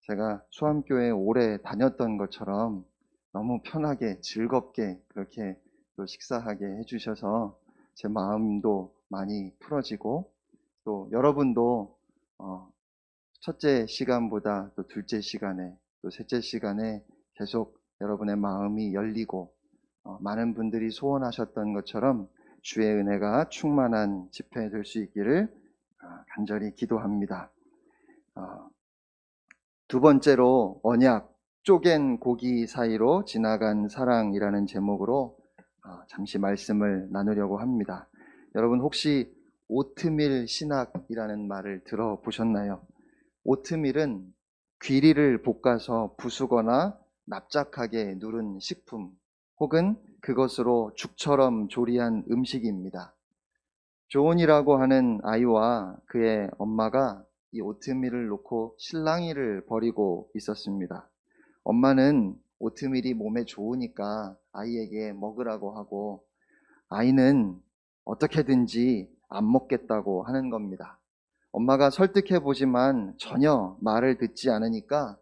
제가 수암교회 오래 다녔던 것처럼 너무 편하게 즐겁게 그렇게 또 식사하게 해주셔서 제 마음도 많이 풀어지고, 또 여러분도 첫째 시간보다 또 둘째 시간에 또 셋째 시간에 계속 여러분의 마음이 열리고, 많은 분들이 소원하셨던 것처럼 주의 은혜가 충만한 집회 될 수 있기를 간절히 기도합니다. 두 번째로 언약, 쪼갠 고기 사이로 지나간 사랑이라는 제목으로 잠시 말씀을 나누려고 합니다. 여러분 혹시 오트밀 신학이라는 말을 들어보셨나요? 오트밀은 귀리를 볶아서 부수거나 납작하게 누른 식품 혹은 그것으로 죽처럼 조리한 음식입니다. 조은이라고 하는 아이와 그의 엄마가 이 오트밀을 놓고 실랑이를 벌이고 있었습니다. 엄마는 오트밀이 몸에 좋으니까 아이에게 먹으라고 하고, 아이는 어떻게든지 안 먹겠다고 하는 겁니다. 엄마가 설득해 보지만 전혀 말을 듣지 않으니까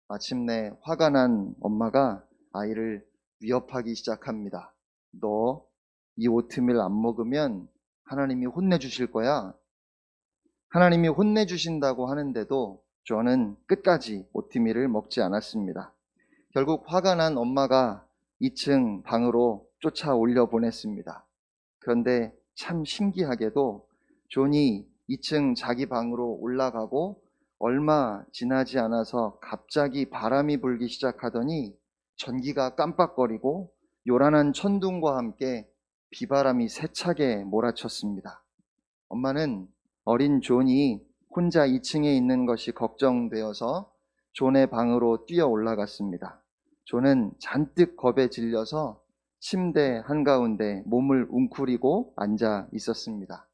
마침내 화가 난 엄마가 아이를 위협하기 시작합니다. 너 이 오트밀 안 먹으면 하나님이 혼내주실 거야. 하나님이 혼내주신다고 하는데도 저는 끝까지 오트밀을 먹지 않았습니다. 결국 화가 난 엄마가 2층 방으로 쫓아 올려 보냈습니다. 그런데 참 신기하게도 존이 2층 자기 방으로 올라가고 얼마 지나지 않아서 갑자기 바람이 불기 시작하더니 전기가 깜빡거리고 요란한 천둥과 함께 비바람이 세차게 몰아쳤습니다. 엄마는 어린 존이 혼자 2층에 있는 것이 걱정되어서 존의 방으로 뛰어 올라갔습니다. 존은 잔뜩 겁에 질려서 침대 한가운데 몸을 웅크리고 앉아 있었습니다.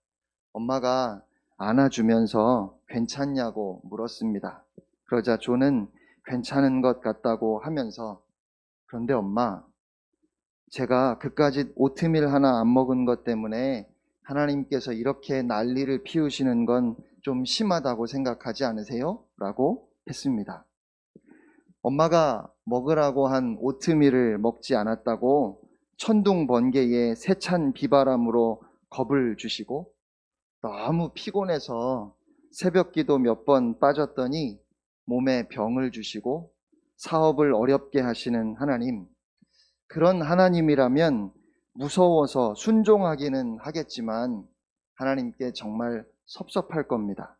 엄마가 안아주면서 괜찮냐고 물었습니다. 그러자 존은 괜찮은 것 같다고 하면서, 그런데 엄마, 제가 그까짓 오트밀 하나 안 먹은 것 때문에 하나님께서 이렇게 난리를 피우시는 건 좀 심하다고 생각하지 않으세요? 라고 했습니다. 엄마가 먹으라고 한 오트밀을 먹지 않았다고 천둥 번개에 세찬 비바람으로 겁을 주시고, 너무 피곤해서 새벽 기도 몇 번 빠졌더니 몸에 병을 주시고 사업을 어렵게 하시는 하나님, 그런 하나님이라면 무서워서 순종하기는 하겠지만 하나님께 정말 섭섭할 겁니다.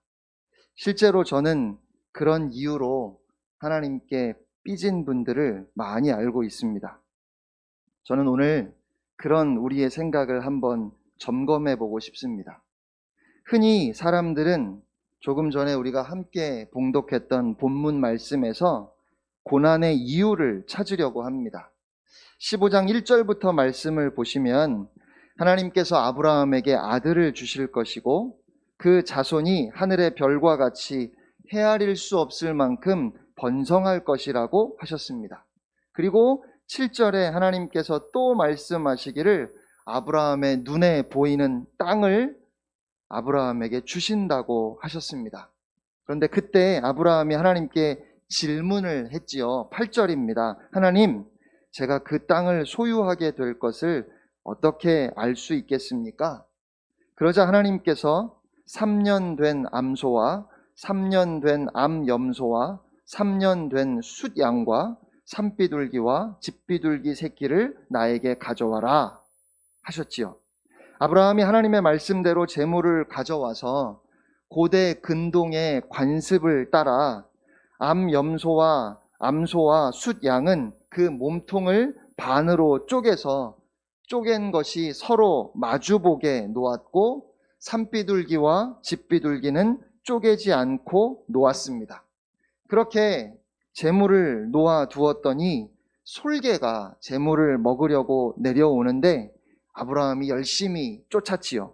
실제로 저는 그런 이유로 하나님께 삐진 분들을 많이 알고 있습니다. 저는 오늘 그런 우리의 생각을 한번 점검해 보고 싶습니다. 흔히 사람들은 조금 전에 우리가 함께 봉독했던 본문 말씀에서 고난의 이유를 찾으려고 합니다. 15장 1절부터 말씀을 보시면 하나님께서 아브라함에게 아들을 주실 것이고 그 자손이 하늘의 별과 같이 헤아릴 수 없을 만큼 번성할 것이라고 하셨습니다. 그리고 7절에 하나님께서 또 말씀하시기를 아브라함의 눈에 보이는 땅을 아브라함에게 주신다고 하셨습니다. 그런데 그때 아브라함이 하나님께 질문을 했지요. 8절입니다. 하나님, 제가 그 땅을 소유하게 될 것을 어떻게 알 수 있겠습니까? 그러자 하나님께서 3년 된 암소와 3년 된 암염소와 3년 된 숫양과 산비둘기와 집비둘기 새끼를 나에게 가져와라 하셨지요. 아브라함이 하나님의 말씀대로 제물을 가져와서 고대 근동의 관습을 따라 암염소와 암소와 숫양은 그 몸통을 반으로 쪼개서 쪼갠 것이 서로 마주보게 놓았고, 산비둘기와 집비둘기는 쪼개지 않고 놓았습니다. 그렇게 제물을 놓아 두었더니 솔개가 제물을 먹으려고 내려오는데 아브라함이 열심히 쫓았지요.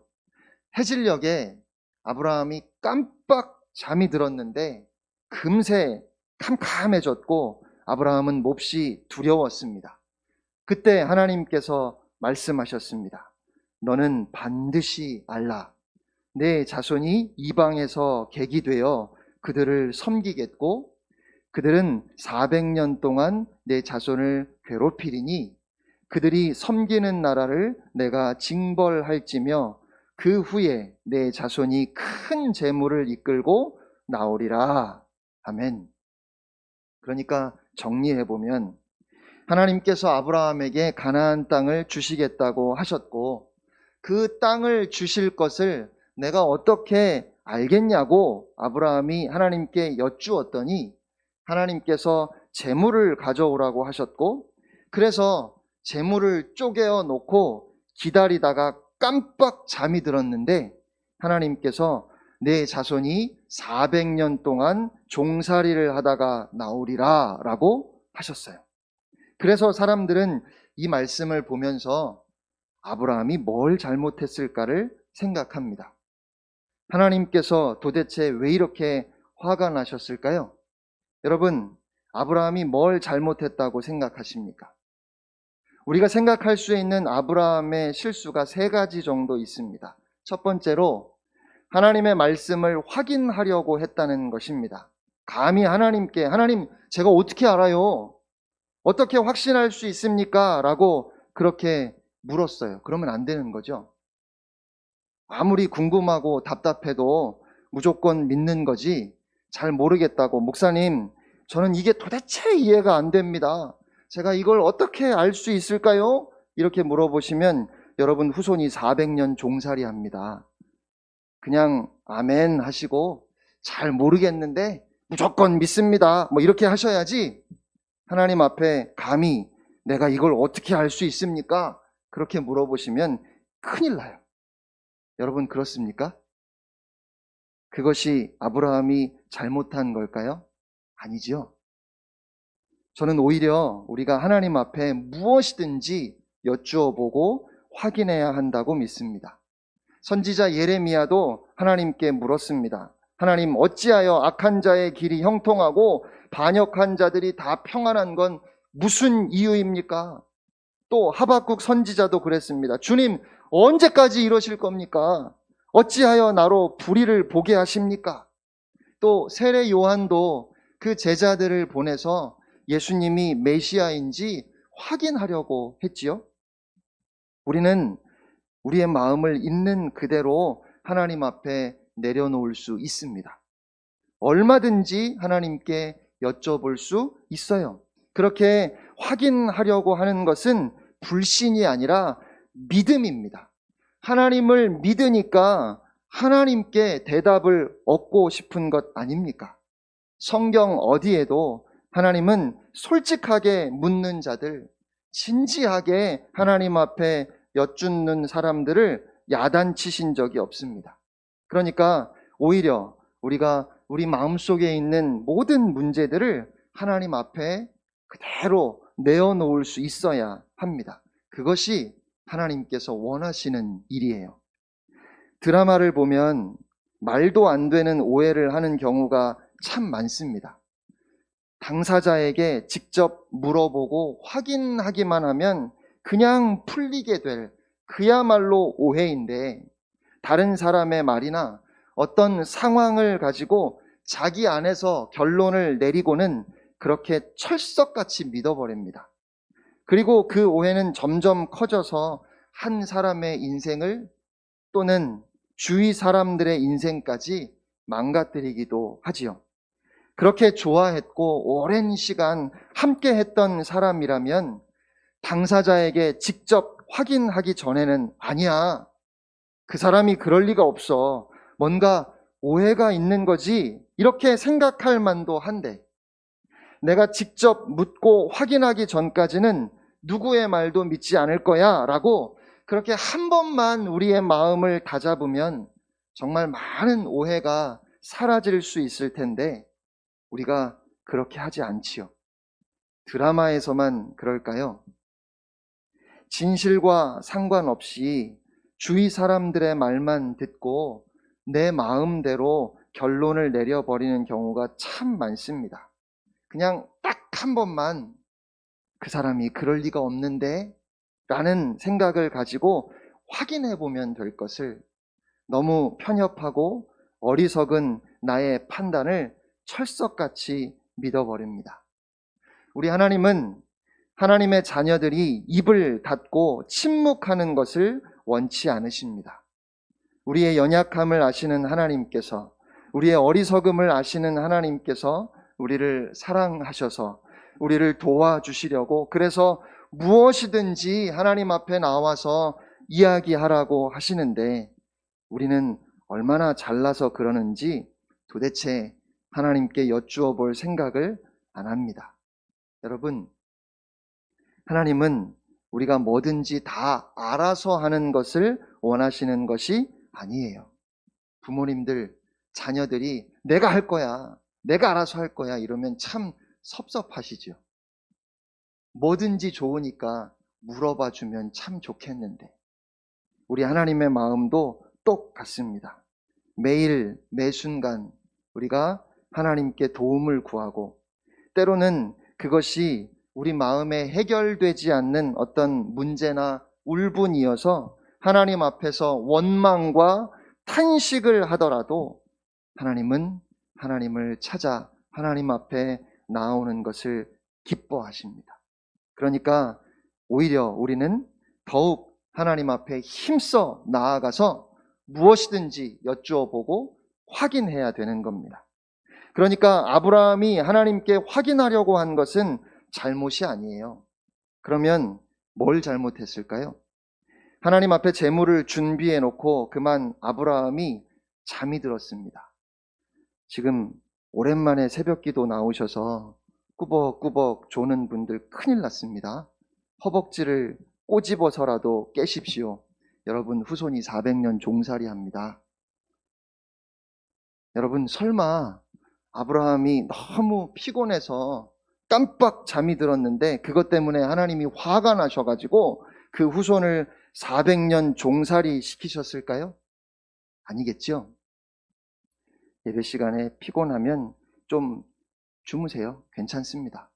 해질녘에 아브라함이 깜빡 잠이 들었는데 금세 캄캄해졌고 아브라함은 몹시 두려웠습니다. 그때 하나님께서 말씀하셨습니다. 너는 반드시 알라. 내 자손이 이방에서 객이 되어 그들을 섬기겠고 그들은 400년 동안 내 자손을 괴롭히리니 그들이 섬기는 나라를 내가 징벌할지며 그 후에 내 자손이 큰 재물을 이끌고 나오리라. 아멘. 그러니까 정리해보면 하나님께서 아브라함에게 가나안 땅을 주시겠다고 하셨고 그 땅을 주실 것을 내가 어떻게 알겠냐고 아브라함이 하나님께 여쭈었더니 하나님께서 재물을 가져오라고 하셨고 그래서 재물을 쪼개어 놓고 기다리다가 깜빡 잠이 들었는데 하나님께서 내 자손이 400년 동안 종살이를 하다가 나오리라 라고 하셨어요. 그래서 사람들은 이 말씀을 보면서 아브라함이 뭘 잘못했을까를 생각합니다. 하나님께서 도대체 왜 이렇게 화가 나셨을까요? 여러분, 아브라함이 뭘 잘못했다고 생각하십니까? 우리가 생각할 수 있는 아브라함의 실수가 세 가지 정도 있습니다. 첫 번째로 하나님의 말씀을 확인하려고 했다는 것입니다. 감히 하나님께 하나님 제가 어떻게 알아요? 어떻게 확신할 수 있습니까? 라고 그렇게 물었어요. 그러면 안 되는 거죠. 아무리 궁금하고 답답해도 무조건 믿는 거지 잘 모르겠다고 목사님 저는 이게 도대체 이해가 안 됩니다. 제가 이걸 어떻게 알 수 있을까요? 이렇게 물어보시면 여러분 후손이 400년 종살이 합니다. 그냥 아멘 하시고 잘 모르겠는데 무조건 믿습니다. 뭐 이렇게 하셔야지 하나님 앞에 감히 내가 이걸 어떻게 알 수 있습니까? 그렇게 물어보시면 큰일 나요. 여러분 그렇습니까? 그것이 아브라함이 잘못한 걸까요? 아니지요. 저는 오히려 우리가 하나님 앞에 무엇이든지 여쭈어 보고 확인해야 한다고 믿습니다. 선지자 예레미야도 하나님께 물었습니다. 하나님 어찌하여 악한 자의 길이 형통하고 반역한 자들이 다 평안한 건 무슨 이유입니까? 또 하박국 선지자도 그랬습니다. 주님 언제까지 이러실 겁니까? 어찌하여 나로 불의를 보게 하십니까? 또 세례 요한도 그 제자들을 보내서 예수님이 메시아인지 확인하려고 했지요. 우리는 우리의 마음을 있는 그대로 하나님 앞에 내려놓을 수 있습니다. 얼마든지 하나님께 여쭤볼 수 있어요. 그렇게 확인하려고 하는 것은 불신이 아니라 믿음입니다. 하나님을 믿으니까 하나님께 대답을 얻고 싶은 것 아닙니까? 성경 어디에도 하나님은 솔직하게 묻는 자들, 진지하게 하나님 앞에 여쭙는 사람들을 야단치신 적이 없습니다. 그러니까 오히려 우리가 우리 마음속에 있는 모든 문제들을 하나님 앞에 그대로 내어놓을 수 있어야 합니다. 그것이 하나님께서 원하시는 일이에요. 드라마를 보면 말도 안 되는 오해를 하는 경우가 참 많습니다. 당사자에게 직접 물어보고 확인하기만 하면 그냥 풀리게 될 그야말로 오해인데 다른 사람의 말이나 어떤 상황을 가지고 자기 안에서 결론을 내리고는 그렇게 철석같이 믿어버립니다. 그리고 그 오해는 점점 커져서 한 사람의 인생을 또는 주위 사람들의 인생까지 망가뜨리기도 하지요. 그렇게 좋아했고 오랜 시간 함께 했던 사람이라면 당사자에게 직접 확인하기 전에는 아니야. 그 사람이 그럴 리가 없어. 뭔가 오해가 있는 거지. 이렇게 생각할 만도 한데 내가 직접 묻고 확인하기 전까지는 누구의 말도 믿지 않을 거야 라고 그렇게 한 번만 우리의 마음을 다잡으면 정말 많은 오해가 사라질 수 있을 텐데 우리가 그렇게 하지 않지요. 드라마에서만 그럴까요? 진실과 상관없이 주위 사람들의 말만 듣고 내 마음대로 결론을 내려버리는 경우가 참 많습니다. 그냥 딱 한 번만 그 사람이 그럴 리가 없는데 라는 생각을 가지고 확인해 보면 될 것을 너무 편협하고 어리석은 나의 판단을 철석같이 믿어버립니다. 우리 하나님은 하나님의 자녀들이 입을 닫고 침묵하는 것을 원치 않으십니다. 우리의 연약함을 아시는 하나님께서, 우리의 어리석음을 아시는 하나님께서 우리를 사랑하셔서 우리를 도와주시려고, 그래서 무엇이든지 하나님 앞에 나와서 이야기하라고 하시는데, 우리는 얼마나 잘나서 그러는지 도대체 하나님께 여쭈어 볼 생각을 안 합니다. 여러분, 하나님은 우리가 뭐든지 다 알아서 하는 것을 원하시는 것이 아니에요. 부모님들, 자녀들이 내가 할 거야, 내가 알아서 할 거야 이러면 참 섭섭하시죠. 뭐든지 좋으니까 물어봐 주면 참 좋겠는데, 우리 하나님의 마음도 똑같습니다. 매일 매순간 우리가 하나님께 도움을 구하고, 때로는 그것이 우리 마음에 해결되지 않는 어떤 문제나 울분이어서 하나님 앞에서 원망과 탄식을 하더라도 하나님은 하나님을 찾아 하나님 앞에 나오는 것을 기뻐하십니다. 그러니까 오히려 우리는 더욱 하나님 앞에 힘써 나아가서 무엇이든지 여쭈어보고 확인해야 되는 겁니다. 그러니까 아브라함이 하나님께 확인하려고 한 것은 잘못이 아니에요. 그러면 뭘 잘못했을까요? 하나님 앞에 제물을 준비해 놓고 그만 아브라함이 잠이 들었습니다. 지금 오랜만에 새벽기도 나오셔서 꾸벅꾸벅 조는 분들 큰일 났습니다. 허벅지를 꼬집어서라도 깨십시오. 여러분, 후손이 400년 종살이 합니다. 여러분, 설마 아브라함이 너무 피곤해서 깜빡 잠이 들었는데 그것 때문에 하나님이 화가 나셔가지고 그 후손을 400년 종살이 시키셨을까요? 아니겠죠? 예배 시간에 피곤하면 좀 주무세요. 괜찮습니다.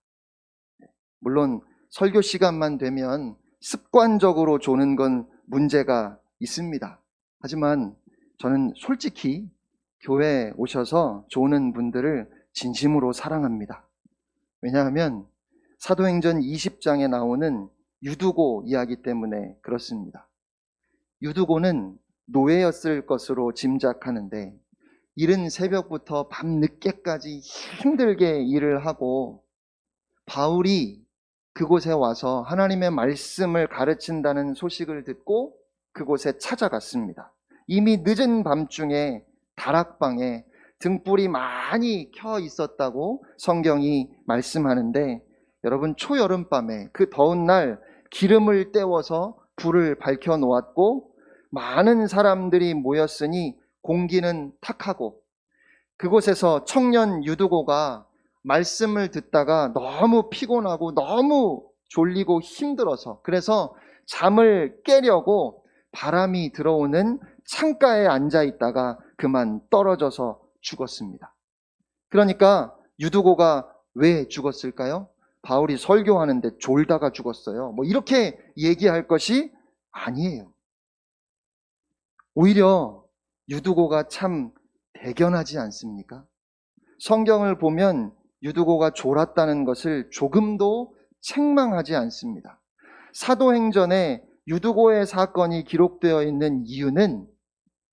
물론 설교 시간만 되면 습관적으로 조는 건 문제가 있습니다. 하지만 저는 솔직히 교회에 오셔서 조는 분들을 진심으로 사랑합니다. 왜냐하면 사도행전 20장에 나오는 유두고 이야기 때문에 그렇습니다. 유두고는 노예였을 것으로 짐작하는데 이른 새벽부터 밤늦게까지 힘들게 일을 하고, 바울이 그곳에 와서 하나님의 말씀을 가르친다는 소식을 듣고 그곳에 찾아갔습니다. 이미 늦은 밤중에 다락방에 등불이 많이 켜 있었다고 성경이 말씀하는데, 여러분, 초여름밤에 그 더운 날 기름을 때워서 불을 밝혀 놓았고 많은 사람들이 모였으니 공기는 탁하고, 그곳에서 청년 유두고가 말씀을 듣다가 너무 피곤하고 너무 졸리고 힘들어서, 그래서 잠을 깨려고 바람이 들어오는 창가에 앉아 있다가 그만 떨어져서 죽었습니다. 그러니까 유두고가 왜 죽었을까요? 바울이 설교하는데 졸다가 죽었어요. 이렇게 얘기할 것이 아니에요. 오히려 유두고가 참 대견하지 않습니까? 성경을 보면 유두고가 졸았다는 것을 조금도 책망하지 않습니다. 사도행전에 유두고의 사건이 기록되어 있는 이유는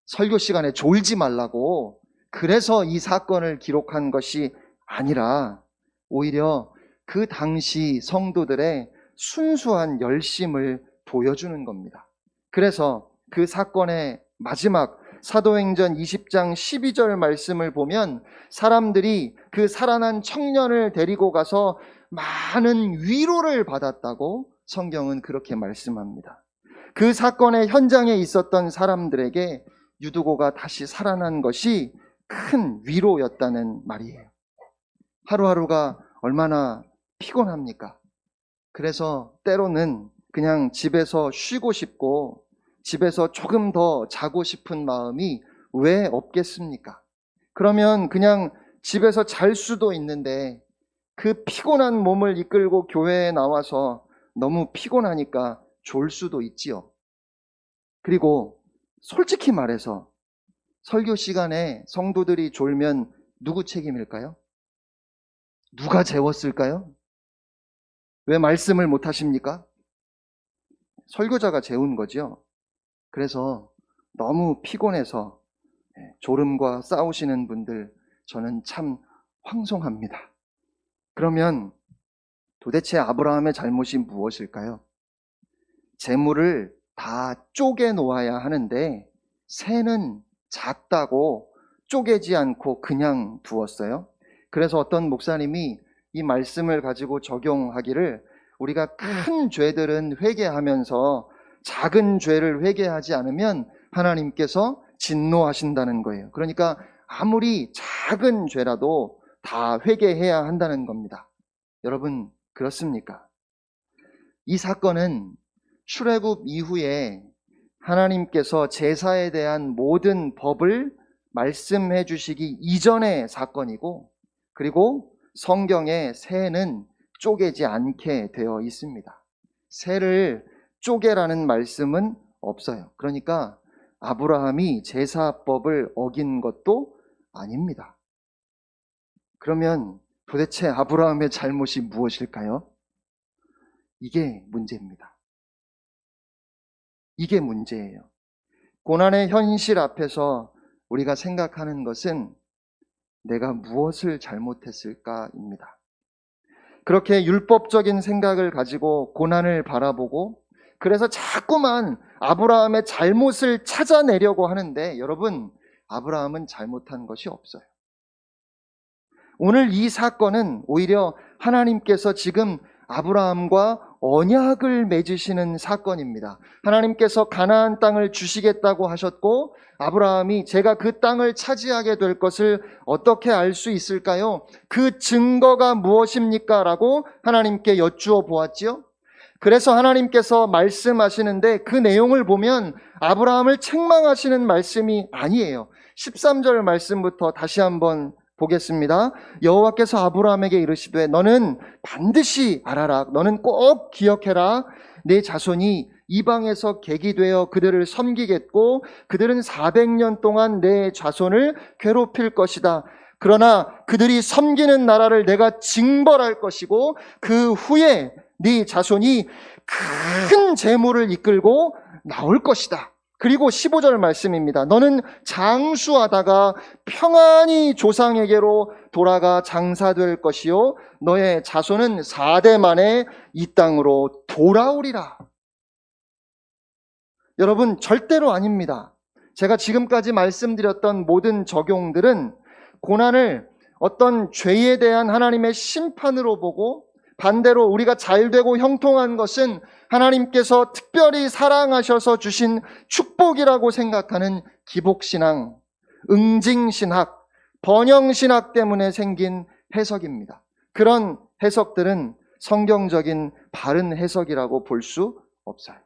설교 시간에 졸지 말라고, 그래서 이 사건을 기록한 것이 아니라 오히려 그 당시 성도들의 순수한 열심을 보여주는 겁니다. 그래서 그 사건의 마지막 사도행전 20장 12절 말씀을 보면 사람들이 그 살아난 청년을 데리고 가서 많은 위로를 받았다고 성경은 그렇게 말씀합니다. 그 사건의 현장에 있었던 사람들에게 유두고가 다시 살아난 것이 큰 위로였다는 말이에요. 하루하루가 얼마나 피곤합니까? 그래서 때로는 그냥 집에서 쉬고 싶고 집에서 조금 더 자고 싶은 마음이 왜 없겠습니까? 그러면 그냥 집에서 잘 수도 있는데 그 피곤한 몸을 이끌고 교회에 나와서 너무 피곤하니까 졸 수도 있지요. 그리고 솔직히 말해서 설교 시간에 성도들이 졸면 누구 책임일까요? 누가 재웠을까요? 왜 말씀을 못 하십니까? 설교자가 재운 거죠. 그래서 너무 피곤해서 졸음과 싸우시는 분들 저는 참 황송합니다. 그러면 도대체 아브라함의 잘못이 무엇일까요? 재물을 다 쪼개 놓아야 하는데 새는 작다고 쪼개지 않고 그냥 두었어요. 그래서 어떤 목사님이 이 말씀을 가지고 적용하기를 우리가 큰 죄들은 회개하면서 작은 죄를 회개하지 않으면 하나님께서 진노하신다는 거예요. 그러니까 아무리 작은 죄라도 다 회개해야 한다는 겁니다. 여러분, 그렇습니까? 이 사건은 출애굽 이후에 하나님께서 제사에 대한 모든 법을 말씀해 주시기 이전의 사건이고, 그리고 성경에 새는 쪼개지 않게 되어 있습니다. 새를 쪼개라는 말씀은 없어요. 그러니까 아브라함이 제사법을 어긴 것도 아닙니다. 그러면 도대체 아브라함의 잘못이 무엇일까요? 이게 문제입니다. 이게 문제예요. 고난의 현실 앞에서 우리가 생각하는 것은 내가 무엇을 잘못했을까입니다. 그렇게 율법적인 생각을 가지고 고난을 바라보고 그래서 자꾸만 아브라함의 잘못을 찾아내려고 하는데 여러분, 아브라함은 잘못한 것이 없어요. 오늘 이 사건은 오히려 하나님께서 지금 아브라함과 언약을 맺으시는 사건입니다. 하나님께서 가나안 땅을 주시겠다고 하셨고 아브라함이 제가 그 땅을 차지하게 될 것을 어떻게 알 수 있을까요? 그 증거가 무엇입니까? 라고 하나님께 여쭈어 보았지요. 그래서 하나님께서 말씀하시는데 그 내용을 보면 아브라함을 책망하시는 말씀이 아니에요. 13절 말씀부터 다시 한번 보겠습니다. 여호와께서 아브라함에게 이르시되 너는 반드시 알아라. 너는 꼭 기억해라. 내 자손이 이방에서 객이 되어 그들을 섬기겠고 그들은 400년 동안 내 자손을 괴롭힐 것이다. 그러나 그들이 섬기는 나라를 내가 징벌할 것이고 그 후에 네 자손이 큰 재물을 이끌고 나올 것이다. 그리고 15절 말씀입니다. 너는 장수하다가 평안히 조상에게로 돌아가 장사될 것이요 너의 자손은 4대 만에 이 땅으로 돌아오리라. 여러분, 절대로 아닙니다. 제가 지금까지 말씀드렸던 모든 적용들은 고난을 어떤 죄에 대한 하나님의 심판으로 보고 반대로 우리가 잘되고 형통한 것은 하나님께서 특별히 사랑하셔서 주신 축복이라고 생각하는 기복신앙, 응징신학, 번영신학 때문에 생긴 해석입니다. 그런 해석들은 성경적인 바른 해석이라고 볼 수 없어요.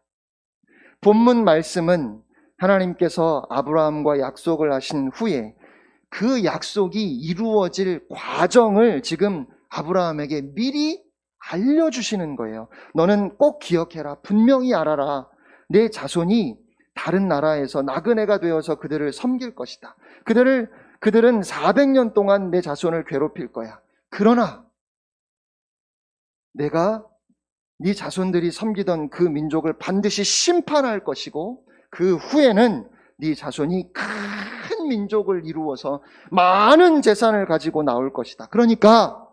본문 말씀은 하나님께서 아브라함과 약속을 하신 후에 그 약속이 이루어질 과정을 지금 아브라함에게 미리 알려주시는 거예요. 너는 꼭 기억해라. 분명히 알아라. 내 자손이 다른 나라에서 나그네가 되어서 그들을 섬길 것이다. 그들은 400년 동안 내 자손을 괴롭힐 거야. 그러나 내가 네 자손들이 섬기던 그 민족을 반드시 심판할 것이고 그 후에는 네 자손이 큰 민족을 이루어서 많은 재산을 가지고 나올 것이다. 그러니까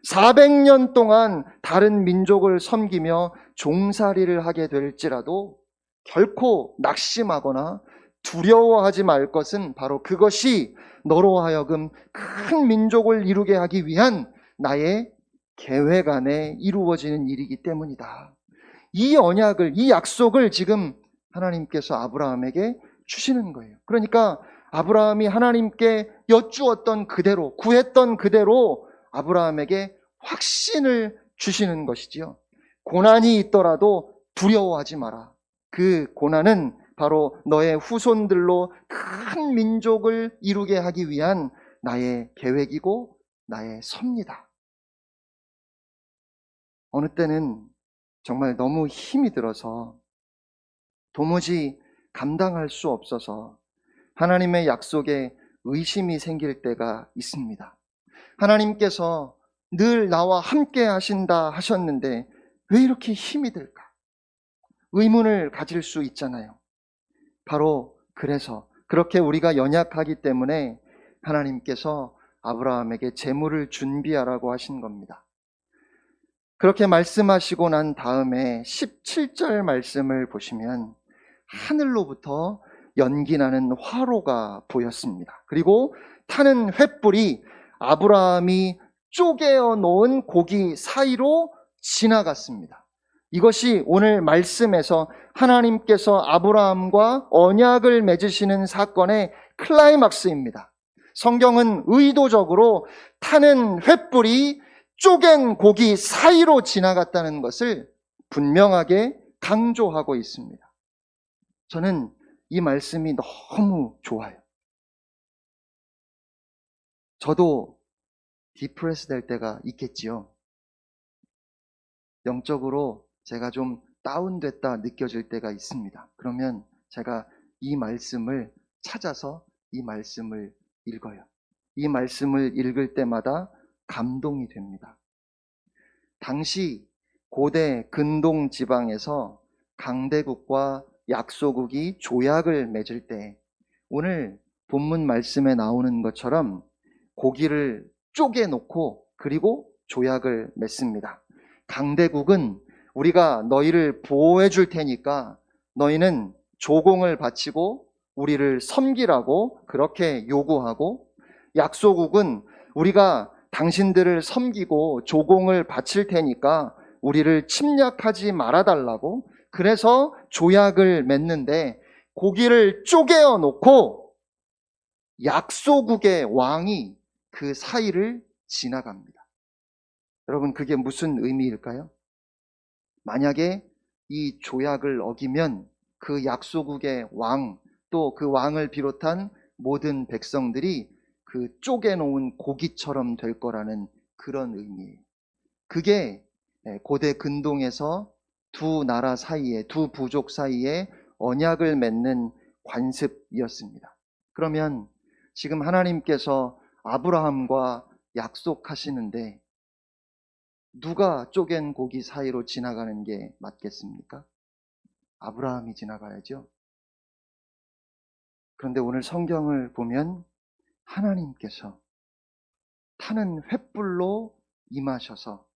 400년 동안 다른 민족을 섬기며 종살이를 하게 될지라도 결코 낙심하거나 두려워하지 말 것은 바로 그것이 너로 하여금 큰 민족을 이루게 하기 위한 나의 계획 안에 이루어지는 일이기 때문이다. 이 언약을, 이 약속을 지금 하나님께서 아브라함에게 주시는 거예요. 그러니까 아브라함이 하나님께 여쭈었던 그대로, 구했던 그대로 아브라함에게 확신을 주시는 것이지요. 고난이 있더라도 두려워하지 마라. 그 고난은 바로 너의 후손들로 큰 민족을 이루게 하기 위한 나의 계획이고 나의 섭니다. 어느 때는 정말 너무 힘이 들어서 도무지 감당할 수 없어서 하나님의 약속에 의심이 생길 때가 있습니다. 하나님께서 늘 나와 함께 하신다 하셨는데 왜 이렇게 힘이 들까? 의문을 가질 수 있잖아요. 바로 그래서 그렇게 우리가 연약하기 때문에 하나님께서 아브라함에게 재물을 준비하라고 하신 겁니다. 그렇게 말씀하시고 난 다음에 17절 말씀을 보시면 하늘로부터 연기나는 화로가 보였습니다. 그리고 타는 횃불이 아브라함이 쪼개어 놓은 고기 사이로 지나갔습니다. 이것이 오늘 말씀에서 하나님께서 아브라함과 언약을 맺으시는 사건의 클라이막스입니다. 성경은 의도적으로 타는 횃불이 쪼갠 고기 사이로 지나갔다는 것을 분명하게 강조하고 있습니다. 저는 이 말씀이 너무 좋아요. 저도 디프레스 될 때가 있겠지요. 영적으로 제가 좀 다운됐다 느껴질 때가 있습니다. 그러면 제가 이 말씀을 찾아서 이 말씀을 읽어요. 이 말씀을 읽을 때마다 감동이 됩니다. 당시 고대 근동 지방에서 강대국과 약소국이 조약을 맺을 때 오늘 본문 말씀에 나오는 것처럼 고기를 쪼개놓고 그리고 조약을 맺습니다. 강대국은 우리가 너희를 보호해 줄 테니까 너희는 조공을 바치고 우리를 섬기라고 그렇게 요구하고, 약소국은 우리가 당신들을 섬기고 조공을 바칠 테니까 우리를 침략하지 말아달라고, 그래서 조약을 맺는데 고기를 쪼개어 놓고 약소국의 왕이 그 사이를 지나갑니다. 여러분, 그게 무슨 의미일까요? 만약에 이 조약을 어기면 그 약소국의 왕, 또 그 왕을 비롯한 모든 백성들이 그 쪼개놓은 고기처럼 될 거라는 그런 의미예요. 그게 고대 근동에서 두 나라 사이에, 두 부족 사이에 언약을 맺는 관습이었습니다. 그러면 지금 하나님께서 아브라함과 약속하시는데 누가 쪼갠 고기 사이로 지나가는 게 맞겠습니까? 아브라함이 지나가야죠. 그런데 오늘 성경을 보면 하나님께서 타는 횃불로 임하셔서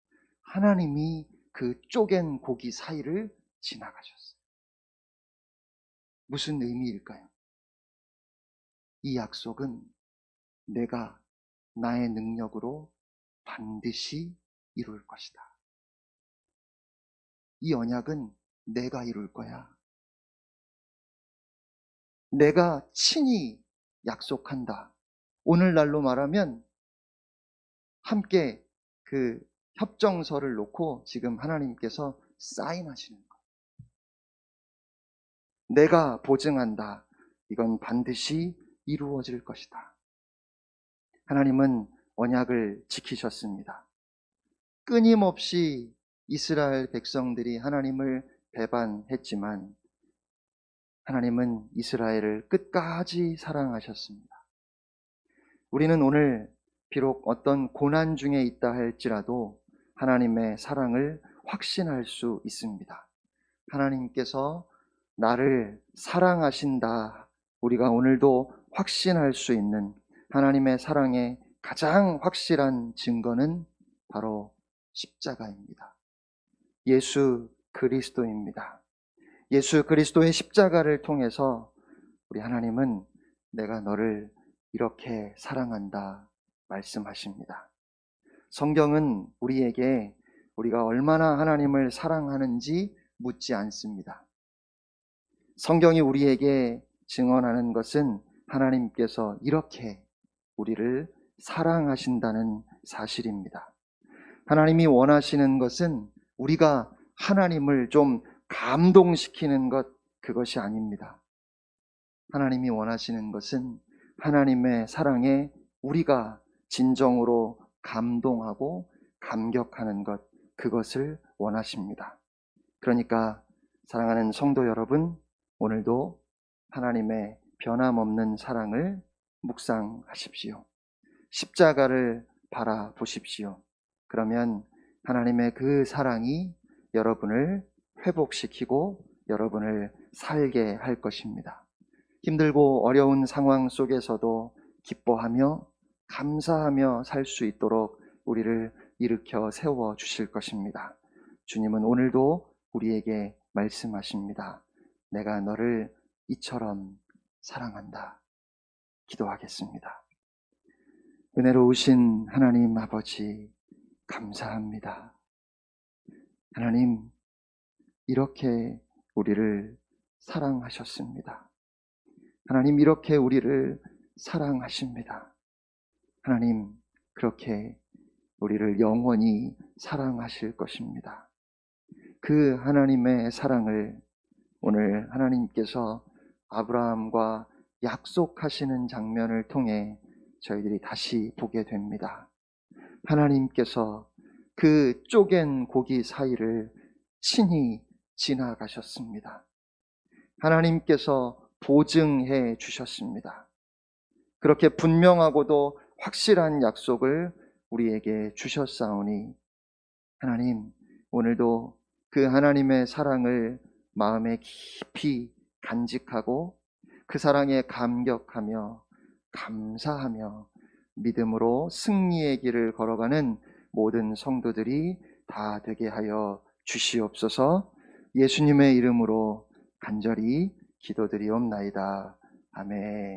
하나님이 그 쪼갠 고기 사이를 지나가셨어요. 무슨 의미일까요? 이 약속은 내가 나의 능력으로 반드시 이룰 것이다. 이 언약은 내가 이룰 거야. 내가 친히 약속한다. 오늘날로 말하면 함께 그 협정서를 놓고 지금 하나님께서 사인하시는 거예요. 내가 보증한다. 이건 반드시 이루어질 것이다. 하나님은 언약을 지키셨습니다. 끊임없이 이스라엘 백성들이 하나님을 배반했지만 하나님은 이스라엘을 끝까지 사랑하셨습니다. 우리는 오늘 비록 어떤 고난 중에 있다 할지라도 하나님의 사랑을 확신할 수 있습니다. 하나님께서 나를 사랑하신다. 우리가 오늘도 확신할 수 있는 하나님의 사랑의 가장 확실한 증거는 바로 십자가입니다. 예수 그리스도입니다. 예수 그리스도의 십자가를 통해서 우리 하나님은 내가 너를 이렇게 사랑한다 말씀하십니다. 성경은 우리에게 우리가 얼마나 하나님을 사랑하는지 묻지 않습니다. 성경이 우리에게 증언하는 것은 하나님께서 이렇게 우리를 사랑하신다는 사실입니다. 하나님이 원하시는 것은 우리가 하나님을 좀 감동시키는 것, 그것이 아닙니다. 하나님이 원하시는 것은 하나님의 사랑에 우리가 진정으로 감동하고 감격하는 것, 그것을 원하십니다. 그러니까 사랑하는 성도 여러분, 오늘도 하나님의 변함없는 사랑을 묵상하십시오. 십자가를 바라보십시오. 그러면 하나님의 그 사랑이 여러분을 회복시키고 여러분을 살게 할 것입니다. 힘들고 어려운 상황 속에서도 기뻐하며 감사하며 살 수 있도록 우리를 일으켜 세워 주실 것입니다. 주님은 오늘도 우리에게 말씀하십니다. 내가 너를 이처럼 사랑한다. 기도하겠습니다. 은혜로우신 하나님 아버지, 감사합니다. 하나님, 이렇게 우리를 사랑하셨습니다. 하나님, 이렇게 우리를 사랑하십니다. 하나님, 그렇게 우리를 영원히 사랑하실 것입니다. 그 하나님의 사랑을 오늘 하나님께서 아브라함과 약속하시는 장면을 통해 저희들이 다시 보게 됩니다. 하나님께서 그 쪼갠 고기 사이를 친히 지나가셨습니다. 하나님께서 보증해 주셨습니다. 그렇게 분명하고도 확실한 약속을 우리에게 주셨사오니 하나님, 오늘도 그 하나님의 사랑을 마음에 깊이 간직하고 그 사랑에 감격하며 감사하며 믿음으로 승리의 길을 걸어가는 모든 성도들이 다 되게 하여 주시옵소서. 예수님의 이름으로 간절히 기도드리옵나이다. 아멘.